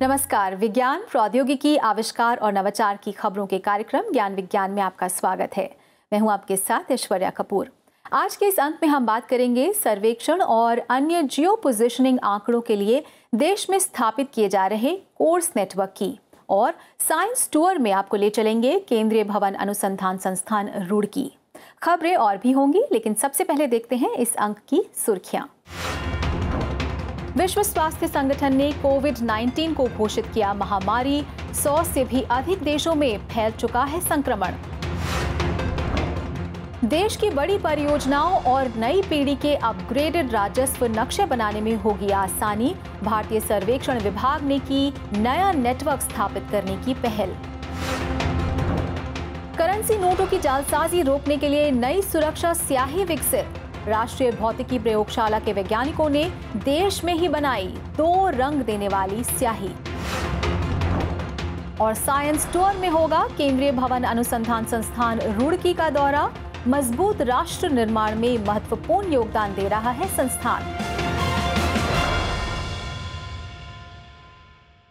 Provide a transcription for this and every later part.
नमस्कार। विज्ञान, प्रौद्योगिकी, आविष्कार और नवाचार की खबरों के कार्यक्रम ज्ञान विज्ञान में आपका स्वागत है। मैं हूं आपके साथ ऐश्वर्या कपूर। आज के इस अंक में हम बात करेंगे सर्वेक्षण और अन्य जियो पोजिशनिंग आंकड़ों के लिए देश में स्थापित किए जा रहे कोर्स नेटवर्क की, और साइंस टूर में आपको ले चलेंगे केंद्रीय भवन अनुसंधान संस्थान रुड़की। खबरें और भी होंगी, लेकिन सबसे पहले देखते हैं इस अंक की सुर्खियां। विश्व स्वास्थ्य संगठन ने कोविड-19 को घोषित किया महामारी। 100 से भी अधिक देशों में फैल चुका है संक्रमण। देश की बड़ी परियोजनाओं और नई पीढ़ी के अपग्रेडेड राजस्व नक्शे बनाने में होगी आसानी। भारतीय सर्वेक्षण विभाग ने की नया नेटवर्क स्थापित करने की पहल। करेंसी नोटों की जालसाजी रोकने के लिए नई सुरक्षा स्याही विकसित। राष्ट्रीय भौतिकी प्रयोगशाला के वैज्ञानिकों ने देश में ही बनाई 2 रंग देने वाली स्याही। और साइंस टूर में होगा केंद्रीय भवन अनुसंधान संस्थान रुड़की का दौरा। मजबूत राष्ट्र निर्माण में महत्वपूर्ण योगदान दे रहा है संस्थान।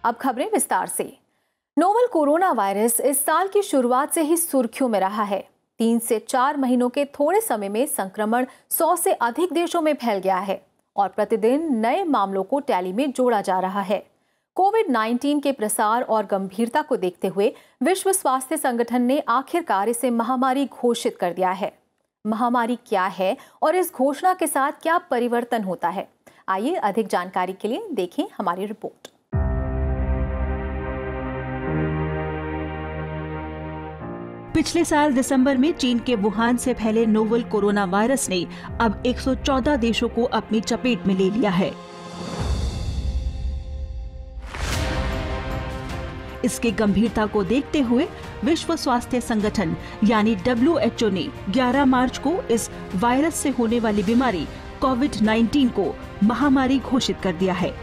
अब खबरें विस्तार से। नोवल कोरोना वायरस इस साल की शुरुआत से ही सुर्खियों में रहा है। 3 से 4 महीनों के थोड़े समय में संक्रमण 100 से अधिक देशों में फैल गया है और प्रतिदिन नए मामलों को टैली में जोड़ा जा रहा है। कोविड-19 के प्रसार और गंभीरता को देखते हुए विश्व स्वास्थ्य संगठन ने आखिरकार इसे महामारी घोषित कर दिया है। महामारी क्या है और इस घोषणा के साथ क्या परिवर्तन होता है? आइए अधिक जानकारी के लिए देखें हमारी रिपोर्ट। पिछले साल दिसंबर में चीन के वुहान से फैले नोवल कोरोना वायरस ने अब 114 देशों को अपनी चपेट में ले लिया है। इसकी गंभीरता को देखते हुए विश्व स्वास्थ्य संगठन यानी WHO ने 11 मार्च को इस वायरस से होने वाली बीमारी कोविड-19 को महामारी घोषित कर दिया है।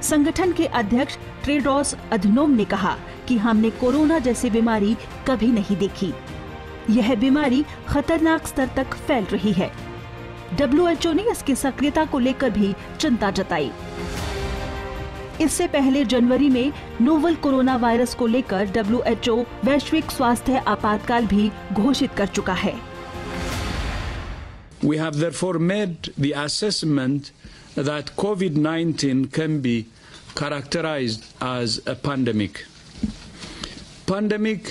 संगठन के अध्यक्ष टेड्रोस अधनोम ने कहा कि हमने कोरोना जैसी बीमारी कभी नहीं देखी। यह बीमारी खतरनाक स्तर तक फैल रही है। WHO ने इसकी सक्रियता को लेकर भी चिंता जताई। इससे पहले जनवरी में नोवल कोरोना वायरस को लेकर WHO वैश्विक स्वास्थ्य आपातकाल भी घोषित कर चुका है। We have therefore made the assessment that COVID-19 can be characterized as a pandemic. Pandemic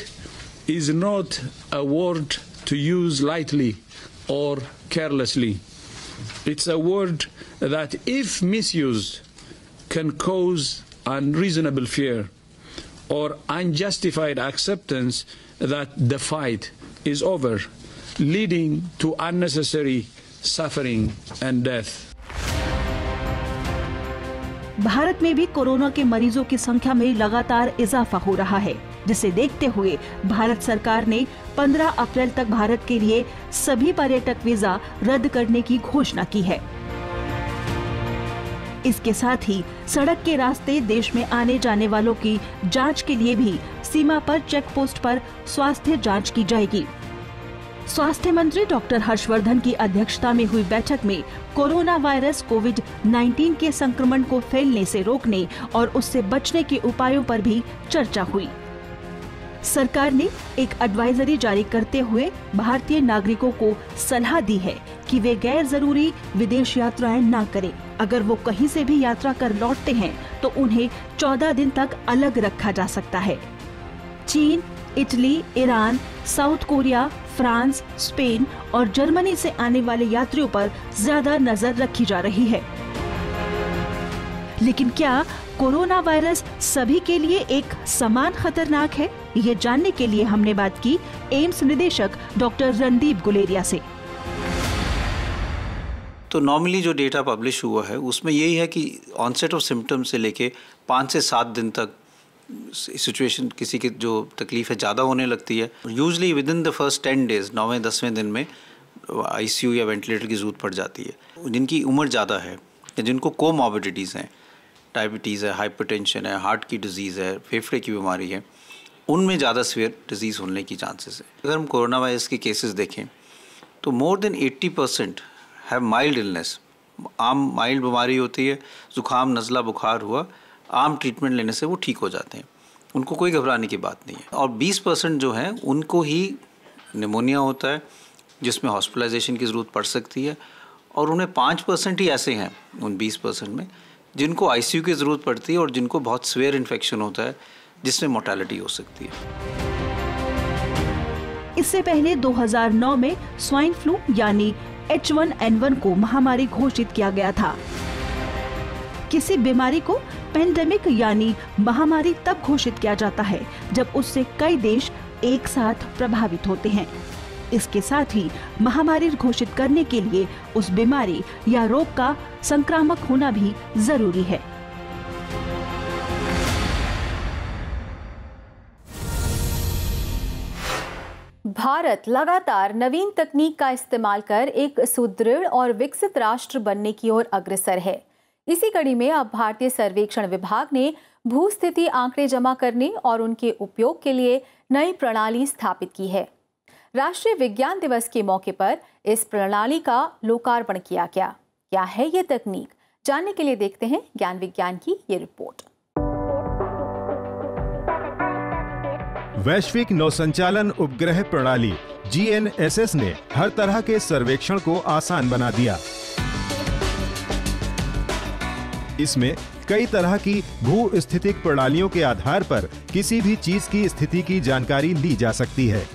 is not a word to use lightly or carelessly. It's a word that, if misused, can cause unreasonable fear or unjustified acceptance that the fight is over, leading to unnecessary suffering and death. Bharat में भी corona के मरीजों की संख्या में लगातार इजाफा हो रहा है, जिसे देखते हुए भारत सरकार ने 15 अप्रैल तक भारत के लिए सभी पर्यटक वीजा रद्द करने की घोषणा की है। इसके साथ ही सड़क के रास्ते देश में आने जाने वालों की जांच के लिए भी सीमा पर चेक पोस्ट पर स्वास्थ्य जांच की जाएगी। स्वास्थ्य मंत्री डॉक्टर हर्षवर्धन की अध्यक्षता में हुई बैठक में कोरोना वायरस कोविड-19 के संक्रमण को फैलने से रोकने और उससे बचने के उपायों पर भी चर्चा हुई। सरकार ने एक एडवाइजरी जारी करते हुए भारतीय नागरिकों को सलाह दी है कि वे गैर जरूरी विदेश यात्राएं न करें। अगर वो कहीं से भी यात्रा कर लौटते हैं तो उन्हें 14 दिन तक अलग रखा जा सकता है। चीन, Italy, Iran, south Korea, France, Spain और जर्मनी से आने वाले यात्रियों पर ज्यादा नजर रखी जा रही है। लेकिन क्या कोरोना वायरस सभी के लिए एक समान खतरनाक है? ये जानने के लिए हमने बात की एम्स निदेशक डॉक्टर रणदीप गुलेरिया से। तो नॉर्मली जो डेटा पब्लिश हुआ है उसमें यही है कि ऑनसेट ऑफ सिम्टम से लेके 5 से 7 दिन तक सिचुएशन किसी की जो तकलीफ है ज़्यादा होने लगती है। Usually within the first 10 days 9वें-10वें दिन में ICU या वेंटिलेटर की ज़रूरत पड़ जाती है। जिनकी उम्र ज़्यादा है या जिनको कोमॉर्बिडिटीज़ हैं, डायबिटीज़ है, हाइपरटेंशन है, हार्ट की डिजीज़ है, फेफड़े की बीमारी है, उनमें ज़्यादा सीवियर डिजीज़ होने की चांसेस है। अगर हम कोरोना वायरस के केसेस देखें तो more than 80% have mild illness. आम माइल्ड बीमारी होती है, जुकाम, नज़ला, बुखार हुआ आम ट्रीटमेंट लेने से वो ठीक हो जाते हैं, उनको कोई घबराने की बात नहीं है। और 20% जो हैं उनको ही निमोनिया होता है जिसमें हॉस्पिटलाइजेशन की ज़रूरत पड़ सकती है, और उन्हें 5% ही ऐसे हैं उन 20% में जिनको आईसीयू की ज़रूरत पड़ती है और जिनको बहुत सीवियर इन्फेक्शन होता है जिसमें मोर्टेलिटी हो सकती है। इससे पहले 2009 में स्वाइन फ्लू यानी H1N1 को महामारी घोषित किया गया था। किसी बीमारी को पेंडेमिक यानी महामारी तब घोषित किया जाता है जब उससे कई देश एक साथ प्रभावित होते हैं। इसके साथ ही महामारी घोषित करने के लिए उस बीमारी या रोग का संक्रामक होना भी जरूरी है। भारत लगातार नवीन तकनीक का इस्तेमाल कर एक सुदृढ़ और विकसित राष्ट्र बनने की ओर अग्रसर है। इसी कड़ी में अब भारतीय सर्वेक्षण विभाग ने भूस्थिति आंकड़े जमा करने और उनके उपयोग के लिए नई प्रणाली स्थापित की है। राष्ट्रीय विज्ञान दिवस के मौके पर इस प्रणाली का लोकार्पण किया गया। क्या है ये तकनीक, जानने के लिए देखते हैं ज्ञान विज्ञान की ये रिपोर्ट। वैश्विक नौसंचालन उपग्रह प्रणाली GNSS ने हर तरह के सर्वेक्षण को आसान बना दिया। इसमें कई तरह की भू-स्थितिक प्रणालियों के आधार पर किसी भी चीज की स्थिति की जानकारी ली जा सकती है।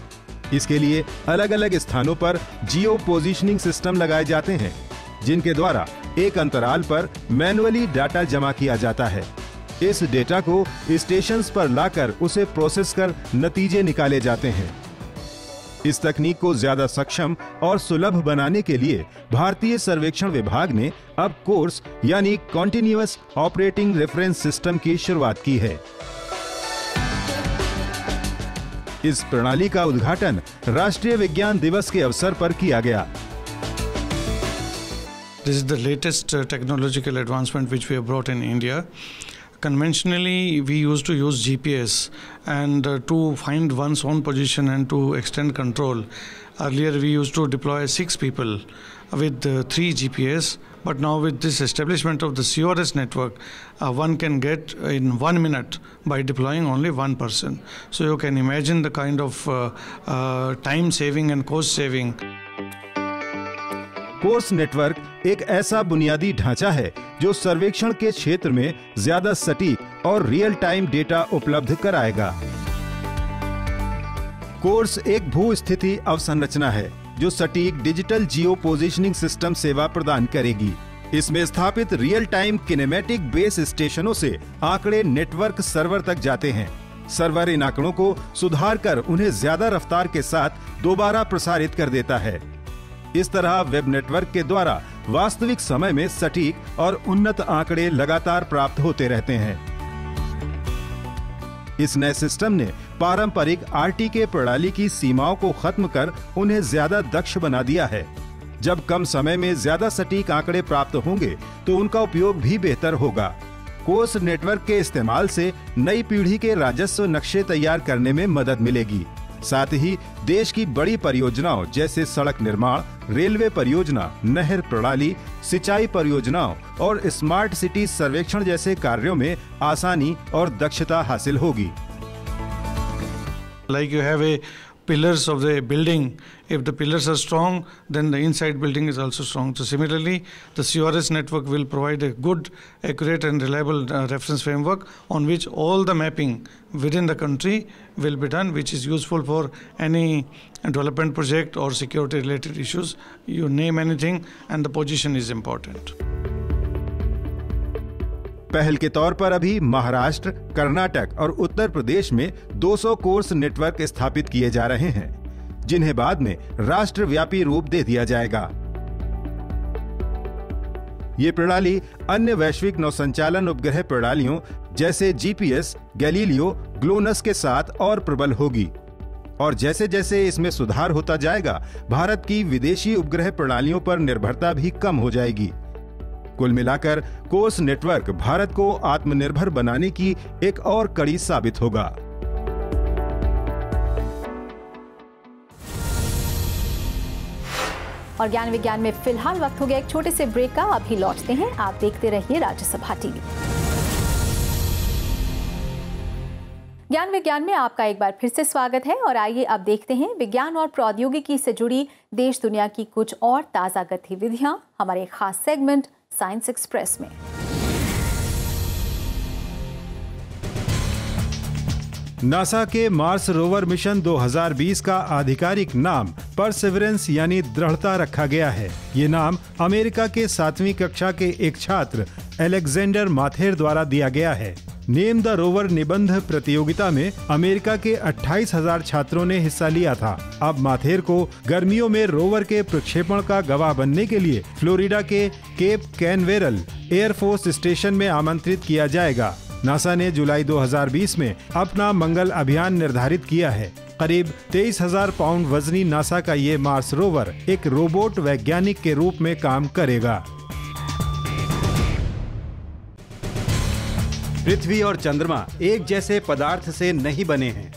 इसके लिए अलग अलग स्थानों पर जियो पोजीशनिंग सिस्टम लगाए जाते हैं, जिनके द्वारा एक अंतराल पर मैन्युअली डाटा जमा किया जाता है। इस डेटा को स्टेशंस पर लाकर उसे प्रोसेस कर नतीजे निकाले जाते हैं। इस तकनीक को ज्यादा सक्षम और सुलभ बनाने के लिए भारतीय सर्वेक्षण विभाग ने अब कोर्स यानी कॉन्टिन्यूअस ऑपरेटिंग रेफरेंस सिस्टम की शुरुआत की है। इस प्रणाली का उद्घाटन राष्ट्रीय विज्ञान दिवस के अवसर पर किया गया। This is the latest technological advancement which we have brought in India. Conventionally, we used to use GPS and to find one's own position and to extend control. Earlier, we used to deploy 6 people with 3 GPS. But now with this establishment of the CORS network, one can get in 1 minute by deploying only one person. So you can imagine the kind of time saving and cost saving. Course network एक ऐसा बुनियादी ढांचा है जो सर्वेक्षण के क्षेत्र में ज्यादा सटीक और रियल टाइम डेटा उपलब्ध कराएगा। कोर्स एक भू स्थिति अवसंरचना है जो सटीक डिजिटल जियो पोजीशनिंग सिस्टम सेवा प्रदान करेगी। इसमें स्थापित रियल टाइम किनेमेटिक बेस स्टेशनों से आंकड़े नेटवर्क सर्वर तक जाते हैं। सर्वर इन आंकड़ों को सुधार कर उन्हें ज्यादा रफ्तार के साथ दोबारा प्रसारित कर देता है। इस तरह वेब नेटवर्क के द्वारा वास्तविक समय में सटीक और उन्नत आंकड़े लगातार प्राप्त होते रहते हैं। इस नए सिस्टम ने पारंपरिक RTK प्रणाली की सीमाओं को खत्म कर उन्हें ज्यादा दक्ष बना दिया है। जब कम समय में ज्यादा सटीक आंकड़े प्राप्त होंगे तो उनका उपयोग भी बेहतर होगा। कोर्स नेटवर्क के इस्तेमाल से नई पीढ़ी के राजस्व नक्शे तैयार करने में मदद मिलेगी। साथ ही देश की बड़ी परियोजनाओं जैसे सड़क निर्माण, रेलवे परियोजना, नहर प्रणाली, सिंचाई परियोजनाओं और स्मार्ट सिटी सर्वेक्षण जैसे कार्यों में आसानी और दक्षता हासिल होगी। Like you have a pillars of the building, if the pillars are strong, then the inside building is also strong. So similarly, the CORS network will provide a good, accurate and reliable reference framework on which all the mapping within the country will be done, which is useful for any development project or security related issues. You name anything and the position is important. पहल के तौर पर अभी महाराष्ट्र, कर्नाटक और उत्तर प्रदेश में 200 course network स्थापित किए जा रहे हैं, जिन्हें बाद में राष्ट्रव्यापी रूप दे दिया जाएगा। ये प्रणाली अन्य वैश्विक नौसंचालन उपग्रह प्रणालियों जैसे GPS, गैलीलियो, ग्लोनस के साथ और प्रबल होगी और जैसे जैसे इसमें सुधार होता जाएगा, भारत की विदेशी उपग्रह प्रणालियों पर निर्भरता भी कम हो जाएगी। कुल मिलाकर कोर्स नेटवर्क भारत को आत्मनिर्भर बनाने की एक और कड़ी साबित होगा। और ज्ञान विज्ञान में फिलहाल वक्त हो गया एक छोटे से ब्रेक का। अभी लौटते हैं, आप देखते रहिए राज्यसभा टीवी। ज्ञान विज्ञान में आपका एक बार फिर से स्वागत है और आइए अब देखते हैं विज्ञान और प्रौद्योगिकी से जुड़ी देश दुनिया की कुछ और ताज़ा गतिविधियां हमारे खास सेगमेंट साइंस एक्सप्रेस में। नासा के मार्स रोवर मिशन 2020 का आधिकारिक नाम परसिवरेंस यानी दृढ़ता रखा गया है। ये नाम अमेरिका के 7वीं कक्षा के एक छात्र एलेक्जेंडर माथेर द्वारा दिया गया है। नेम द रोवर निबंध प्रतियोगिता में अमेरिका के 28,000 छात्रों ने हिस्सा लिया था। अब माथेर को गर्मियों में रोवर के प्रक्षेपण का गवाह बनने के लिए फ्लोरिडा के केप कैनवेरल एयरफोर्स स्टेशन में आमंत्रित किया जाएगा। नासा ने जुलाई 2020 में अपना मंगल अभियान निर्धारित किया है। करीब 23,000 पाउंड वजनी नासा का ये मार्स रोवर एक रोबोट वैज्ञानिक के रूप में काम करेगा। पृथ्वी और चंद्रमा एक जैसे पदार्थ से नहीं बने हैं।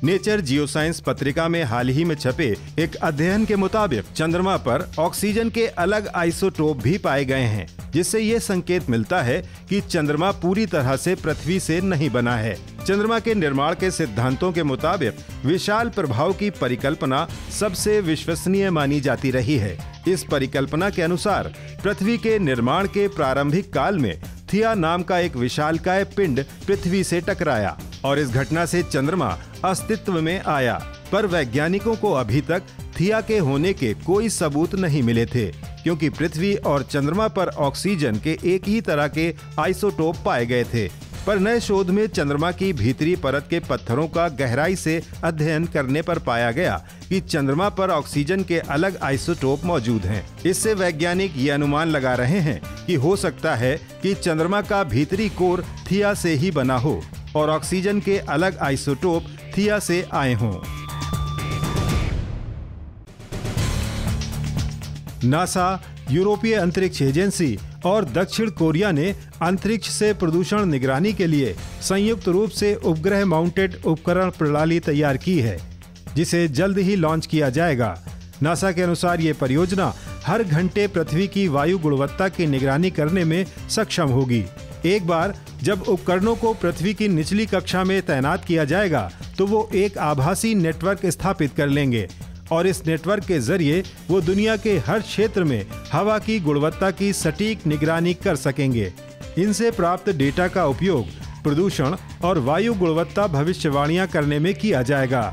नेचर जियोसाइंस पत्रिका में हाल ही में छपे एक अध्ययन के मुताबिक चंद्रमा पर ऑक्सीजन के अलग आइसोटोप भी पाए गए हैं, जिससे ये संकेत मिलता है कि चंद्रमा पूरी तरह से पृथ्वी से नहीं बना है। चंद्रमा के निर्माण के सिद्धांतों के मुताबिक विशाल प्रभाव की परिकल्पना सबसे विश्वसनीय मानी जाती रही है। इस परिकल्पना के अनुसार पृथ्वी के निर्माण के प्रारंभिक काल में थिया नाम का एक विशालकाय पिंड पृथ्वी से टकराया और इस घटना से चंद्रमा अस्तित्व में आया, पर वैज्ञानिकों को अभी तक थिया के होने के कोई सबूत नहीं मिले थे, क्योंकि पृथ्वी और चंद्रमा पर ऑक्सीजन के एक ही तरह के आइसोटोप पाए गए थे। पर नए शोध में चंद्रमा की भीतरी परत के पत्थरों का गहराई से अध्ययन करने पर पाया गया कि चंद्रमा पर ऑक्सीजन के अलग आइसोटोप मौजूद हैं। इससे वैज्ञानिक ये अनुमान लगा रहे हैं कि हो सकता है कि चंद्रमा का भीतरी कोर थिया से ही बना हो और ऑक्सीजन के अलग आइसोटोप थिया से आए हों। नासा, यूरोपीय अंतरिक्ष एजेंसी और दक्षिण कोरिया ने अंतरिक्ष से प्रदूषण निगरानी के लिए संयुक्त रूप से उपग्रह माउंटेड उपकरण प्रणाली तैयार की है, जिसे जल्द ही लॉन्च किया जाएगा। नासा के अनुसार ये परियोजना हर घंटे पृथ्वी की वायु गुणवत्ता की निगरानी करने में सक्षम होगी। एक बार जब उपकरणों को पृथ्वी की निचली कक्षा में तैनात किया जाएगा तो वो एक आभासी नेटवर्क स्थापित कर लेंगे और इस नेटवर्क के जरिए वो दुनिया के हर क्षेत्र में हवा की गुणवत्ता की सटीक निगरानी कर सकेंगे। इनसे प्राप्त डेटा का उपयोग प्रदूषण और वायु गुणवत्ता भविष्यवाणियां करने में किया जाएगा।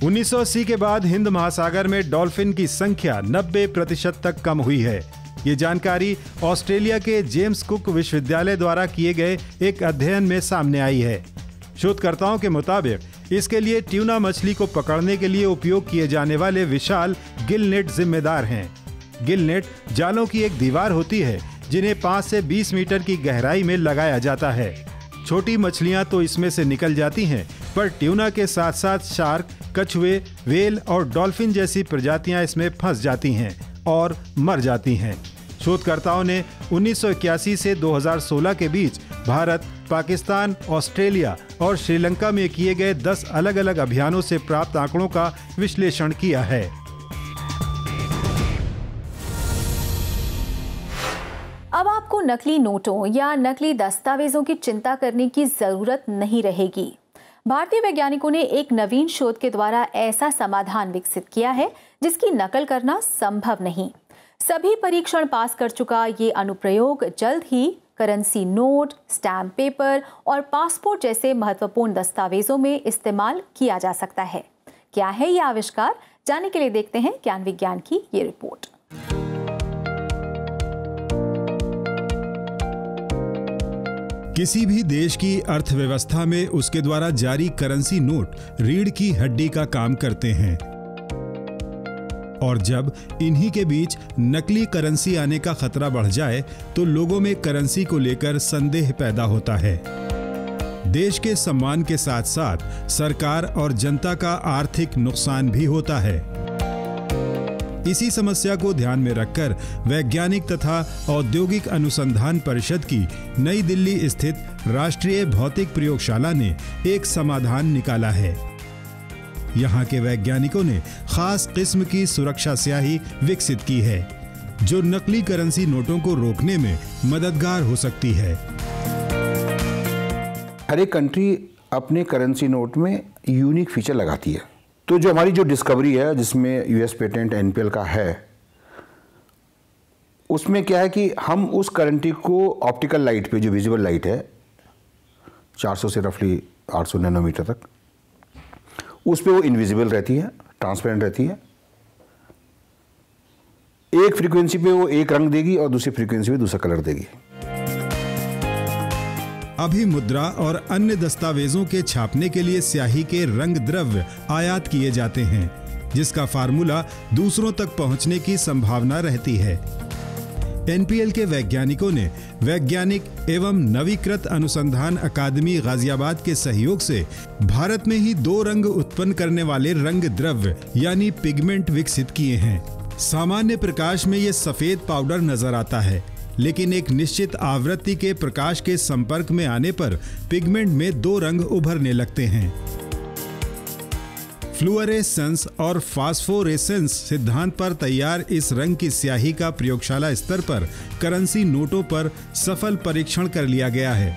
उन्नीस सौ 1980 के बाद हिंद महासागर में डॉल्फिन की संख्या 90% तक कम हुई है। ये जानकारी ऑस्ट्रेलिया के जेम्स कुक विश्वविद्यालय द्वारा किए गए एक अध्ययन में सामने आई है। शोधकर्ताओं के मुताबिक इसके लिए ट्यूना मछली को पकड़ने के लिए उपयोग किए जाने वाले विशाल गिल नेट जिम्मेदार हैं। गिल नेट जालों की एक दीवार होती है जिन्हें 5 से 20 मीटर की गहराई में लगाया जाता है। छोटी मछलियां तो इसमें से निकल जाती हैं, पर ट्यूना के साथ साथ शार्क, कछुए, व्हेल और डॉल्फिन जैसी प्रजातियां इसमें फंस जाती हैं और मर जाती हैं। शोधकर्ताओं ने 1981 से 2016 के बीच भारत, पाकिस्तान, ऑस्ट्रेलिया और श्रीलंका में किए गए 10 अलग अलग अभियानों से प्राप्त आंकड़ों का विश्लेषण किया है। अब आपको नकली नोटों या नकली दस्तावेजों की चिंता करने की जरूरत नहीं रहेगी। भारतीय वैज्ञानिकों ने एक नवीन शोध के द्वारा ऐसा समाधान विकसित किया है जिसकी नकल करना संभव नहीं। सभी परीक्षण पास कर चुका ये अनुप्रयोग जल्द ही करेंसी नोट, स्टैम्प पेपर और पासपोर्ट जैसे महत्वपूर्ण दस्तावेजों में इस्तेमाल किया जा सकता है। क्या है ये आविष्कार, जानने के लिए देखते हैं ज्ञान विज्ञान की ये रिपोर्ट। किसी भी देश की अर्थव्यवस्था में उसके द्वारा जारी करेंसी नोट रीढ़ की हड्डी का काम करते हैं और जब इन्हीं के बीच नकली करेंसी आने का खतरा बढ़ जाए तो लोगों में करेंसी को लेकर संदेह पैदा होता है। देश के सम्मान के साथ साथ सरकार और जनता का आर्थिक नुकसान भी होता है। इसी समस्या को ध्यान में रखकर वैज्ञानिक तथा औद्योगिक अनुसंधान परिषद की नई दिल्ली स्थित राष्ट्रीय भौतिक प्रयोगशाला ने एक समाधान निकाला है। यहाँ के वैज्ञानिकों ने खास किस्म की सुरक्षा स्याही विकसित की है। जो नकली करेंसी नोटों को रोकने में मददगार हो सकती है। हर एक कंट्री अपने करेंसी नोट में यूनिक फीचर लगाती है। तो जो हमारी जो डिस्कवरी है जिसमें यूएस पेटेंट NPL का है, उसमें क्या है कि हम उस करेंसी को ऑप्टिकल लाइट पे, जो विजिबल लाइट है 400 से रफली 800 नैनोमीटर तक, उस पे वो इनविजिबल रहती है, ट्रांसपेरेंट रहती है। एक फ्रीक्वेंसी पे वो एक रंग देगी और दूसरी फ्रीक्वेंसी पे दूसरा कलर देगी। अभी मुद्रा और अन्य दस्तावेजों के छापने के लिए स्याही के रंग द्रव्य आयात किए जाते हैं, जिसका फार्मूला दूसरों तक पहुंचने की संभावना रहती है। NPL के वैज्ञानिकों ने वैज्ञानिक एवं नवीकृत अनुसंधान अकादमी गाजियाबाद के सहयोग से भारत में ही 2 रंग उत्पन्न करने वाले रंग द्रव्य यानी पिगमेंट विकसित किए हैं। सामान्य प्रकाश में ये सफेद पाउडर नजर आता है, लेकिन एक निश्चित आवृत्ति के प्रकाश के संपर्क में आने पर पिगमेंट में 2 रंग उभरने लगते हैं। फ्लुओरेसेंस और फास्फोरेसेंस सिद्धांत पर तैयार इस रंग की स्याही का प्रयोगशाला स्तर पर करेंसी नोटों पर सफल परीक्षण कर लिया गया है।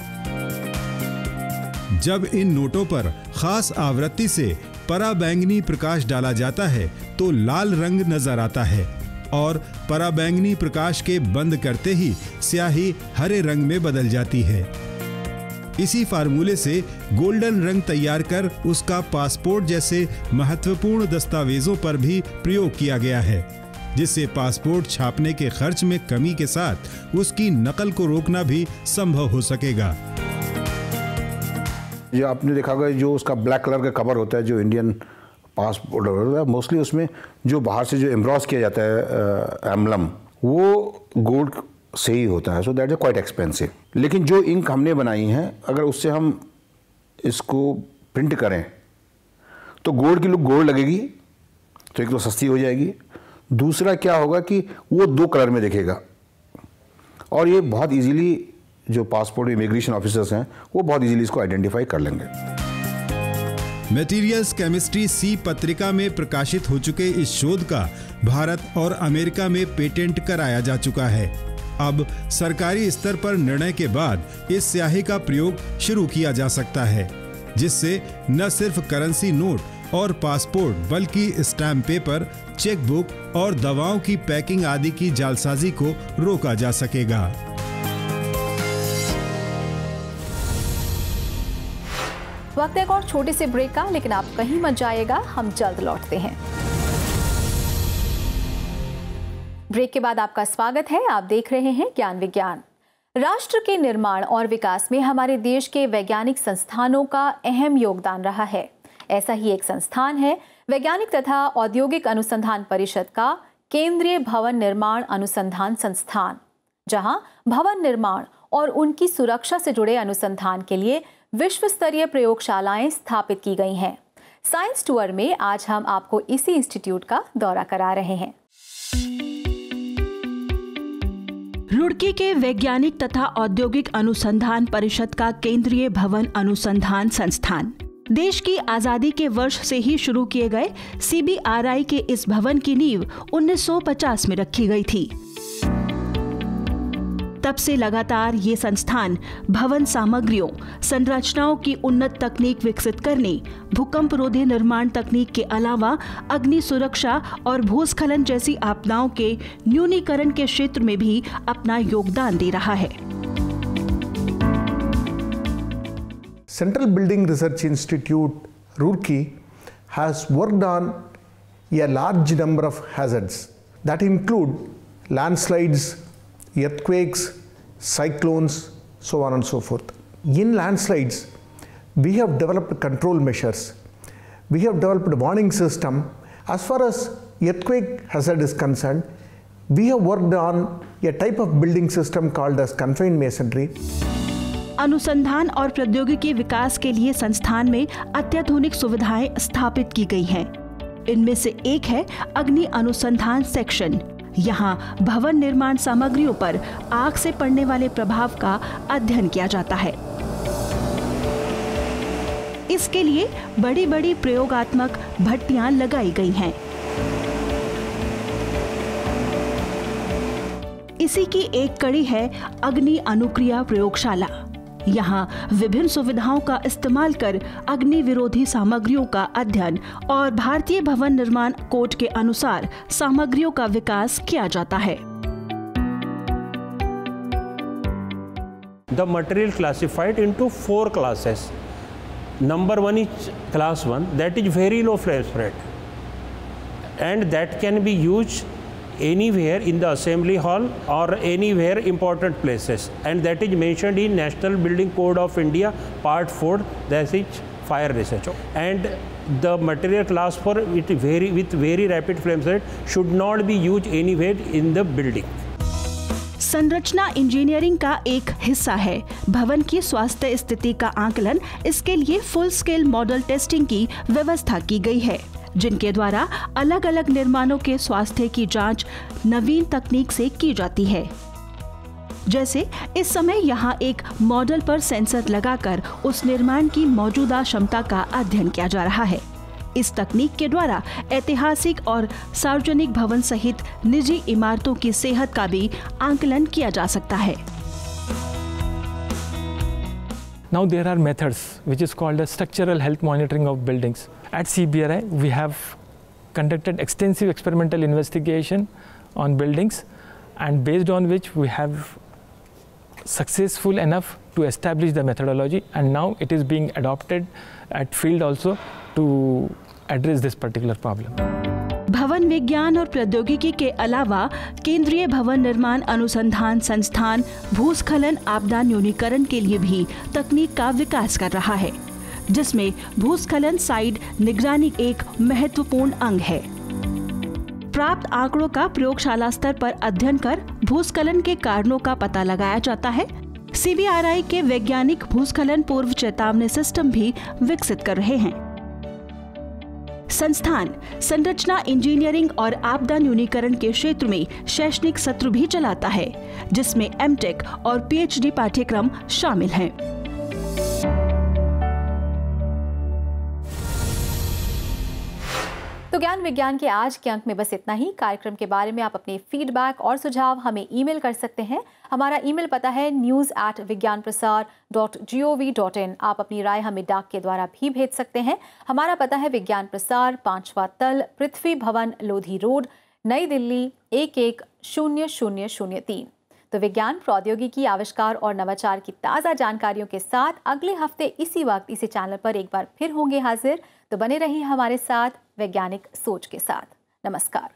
जब इन नोटों पर खास आवृत्ति से पराबैंगनी प्रकाश डाला जाता है तो लाल रंग नजर आता है और पराबैंगनी प्रकाश के बंद करते ही स्याही हरे रंग में बदल जाती है। इसी फार्मूले से गोल्डन रंग तैयार कर उसका पासपोर्ट जैसे महत्वपूर्ण दस्तावेजों पर भी प्रयोग किया गया है, जिससे पासपोर्ट छापने के खर्च में कमी के साथ उसकी नकल को रोकना भी संभव हो सकेगा। जो आपने देखा होगा, जो उसका ब्लैक कलर का कवर होता है, जो इंडियन पासपोर्ट होता है, मोस्टली उसमें जो बाहर से जो एम्ब्रॉस किया जाता है एम्बलम, वो गोल्ड से ही होता है। So that is quite expensive. लेकिन जो इंक हमने बनाई है, अगर उससे हम इसको प्रिंट करें तो गोल्ड की लुक गोल्ड लगेगी, तो एक तो सस्ती हो जाएगी, दूसरा क्या होगा कि वो 2 कलर में दिखेगा और ये बहुत इजीली जो पासपोर्ट इमिग्रेशन ऑफिसर्स हैं वो बहुत इजीली इसको आइडेंटिफाई कर लेंगे। मटेरियल्स केमिस्ट्री C पत्रिका में प्रकाशित हो चुके इस शोध का भारत और अमेरिका में पेटेंट कराया जा चुका है। अब सरकारी स्तर पर निर्णय के बाद इस स्याही का प्रयोग शुरू किया जा सकता है, जिससे न सिर्फ करेंसी नोट और पासपोर्ट बल्कि स्टैम्प पेपर, चेकबुक और दवाओं की पैकिंग आदि की जालसाजी को रोका जा सकेगा। वक्त एक और छोटे से ब्रेक का, लेकिन आप कहीं मत जाइएगा, हम जल्द लौटते हैं। ब्रेक के बाद आपका स्वागत है। आप देख रहे हैं ज्ञान विज्ञान। राष्ट्र के निर्माण और विकास में हमारे देश के वैज्ञानिक संस्थानों का अहम योगदान रहा है। ऐसा ही एक संस्थान है वैज्ञानिक तथा औद्योगिक अनुसंधान परिषद का केंद्रीय भवन निर्माण अनुसंधान संस्थान, जहां भवन निर्माण और उनकी सुरक्षा से जुड़े अनुसंधान के लिए विश्व स्तरीय प्रयोगशालाएं स्थापित की गई हैं। साइंस टूर में आज हम आपको इसी इंस्टीट्यूट का दौरा करा रहे हैं। रुड़की के वैज्ञानिक तथा औद्योगिक अनुसंधान परिषद का केंद्रीय भवन अनुसंधान संस्थान देश की आजादी के वर्ष से ही शुरू किए गए CBRI के इस भवन की नींव 1950 में रखी गई थी। तब से लगातार ये संस्थान भवन सामग्रियों, संरचनाओं की उन्नत तकनीक विकसित करने, भूकंप रोधी निर्माण तकनीक के अलावा अग्नि सुरक्षा और भूस्खलन जैसी आपदाओं के न्यूनीकरण के क्षेत्र में भी अपना योगदान दे रहा है। Central Building Research Institute, Roorkee, has worked on a large number of hazards that include landslides, earthquakes, cyclones, so on and so forth. In landslides, we have developed control measures. We have developed a warning system. As far as earthquake hazard is concerned, we have worked on a type of building system called as confined masonry. अनुसंधान और प्रौद्योगिकी विकास के लिए संस्थान में अत्याधुनिक सुविधाएं स्थापित की गई हैं। इनमें से एक है अग्नि अनुसंधान सेक्शन। यहाँ भवन निर्माण सामग्रियों पर आग से पड़ने वाले प्रभाव का अध्ययन किया जाता है। इसके लिए बड़ी बड़ी प्रयोगात्मक भट्टियां लगाई गई हैं। इसी की एक कड़ी है अग्नि अनुक्रिया प्रयोगशाला। यहाँ विभिन्न सुविधाओं का इस्तेमाल कर अग्नि विरोधी सामग्रियों का अध्ययन और भारतीय भवन निर्माण कोड के अनुसार सामग्रियों का विकास किया जाता है। The material classified into 4 classes. Number 1 is class 1, that is very low flame spread, and that can be used anywhere in the assembly hall or anywhere important places, and that is mentioned in National Building Code of India Part 4, that is fire research. And the material class 4 with very rapid flame spread should not be used anywhere in the building. संरचना engineering का एक हिस्सा है भवन की स्वास्थ्य स्थिति का आकलन। इसके लिए फुल स्केल मॉडल टेस्टिंग की व्यवस्था की गई है, जिनके द्वारा अलग अलग निर्माणों के स्वास्थ्य की जांच नवीन तकनीक से की जाती है। जैसे इस समय यहाँ एक मॉडल पर सेंसर लगाकर उस निर्माण की मौजूदा क्षमता का अध्ययन किया जा रहा है। इस तकनीक के द्वारा ऐतिहासिक और सार्वजनिक भवन सहित निजी इमारतों की सेहत का भी आकलन किया जा सकता है। Now there are methods which is called as structural health monitoring of buildings. At CBRI we have conducted extensive experimental investigation on buildings, and based on which we have successful enough to establish the methodology, and now it is being adopted at field also to address this particular problem. भवन विज्ञान और प्रौद्योगिकी के अलावा केंद्रीय भवन निर्माण अनुसंधान संस्थान भूस्खलन आपदा न्यूनीकरण के लिए भी तकनीक का विकास कर रहा है, जिसमें भूस्खलन साइड निगरानी एक महत्वपूर्ण अंग है। प्राप्त आंकड़ों का प्रयोगशाला स्तर पर अध्ययन कर भूस्खलन के कारणों का पता लगाया जाता है। CBRI के वैज्ञानिक भूस्खलन पूर्व चेतावनी सिस्टम भी विकसित कर रहे हैं। संस्थान संरचना इंजीनियरिंग और आपदा न्यूनीकरण के क्षेत्र में शैक्षणिक सत्र भी चलाता है, जिसमें M.Tech और PhD पाठ्यक्रम शामिल हैं। तो ज्ञान विज्ञान के आज के अंक में बस इतना ही। कार्यक्रम के बारे में आप अपने फीडबैक और सुझाव हमें ईमेल कर सकते हैं। हमारा ईमेल पता है news@vigyanprasar.gov.in। आप अपनी राय हमें डाक के द्वारा भी भेज सकते हैं। हमारा पता है विज्ञान प्रसार, 5वां तल, पृथ्वी भवन, लोधी रोड, नई दिल्ली 110003। तो विज्ञान, प्रौद्योगिकी, आविष्कार और नवाचार की ताज़ा जानकारियों के साथ अगले हफ्ते इसी वक्त इसी चैनल पर एक बार फिर होंगे हाजिर। तो बने रहिए हमारे साथ वैज्ञानिक सोच के साथ। नमस्कार।